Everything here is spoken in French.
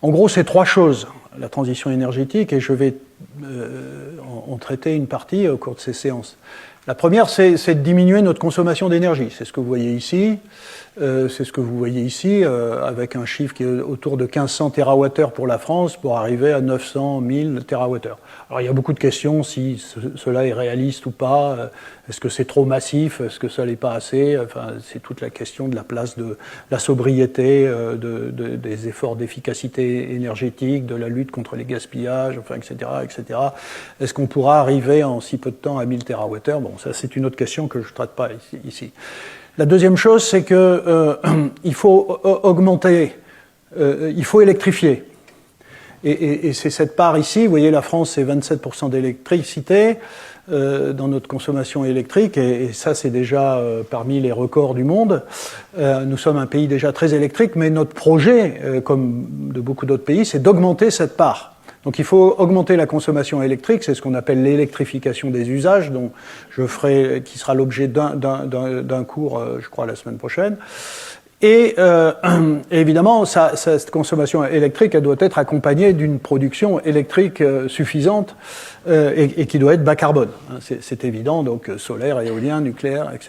En gros, c'est trois choses, la transition énergétique, et je vais en traiter une partie au cours de ces séances. La première, c'est de diminuer notre consommation d'énergie. C'est ce que vous voyez ici. Avec un chiffre qui est autour de 1500 TWh pour la France, pour arriver à 900 000 TWh. Alors il y a beaucoup de questions si cela est réaliste ou pas. Est-ce que c'est trop massif? Est-ce que ça n'est pas assez? Enfin, c'est toute la question de la place de la sobriété, des efforts d'efficacité énergétique, de la lutte contre les gaspillages, enfin, etc., etc. Est-ce qu'on pourra arriver en si peu de temps à 1000 TWh? Bon, ça c'est une autre question que je ne traite pas ici. La deuxième chose, c'est que il faut augmenter, il faut électrifier. Et c'est cette part ici, vous voyez, la France, c'est 27% d'électricité dans notre consommation électrique, et ça, c'est déjà parmi les records du monde. Nous sommes un pays déjà très électrique, mais notre projet, comme de beaucoup d'autres pays, c'est d'augmenter cette part. Donc il faut augmenter la consommation électrique, c'est ce qu'on appelle l'électrification des usages, dont qui sera l'objet d'un cours, je crois, la semaine prochaine. Et évidemment, cette consommation électrique, elle doit être accompagnée d'une production électrique suffisante et qui doit être bas carbone. C'est évident, donc solaire, éolien, nucléaire, etc.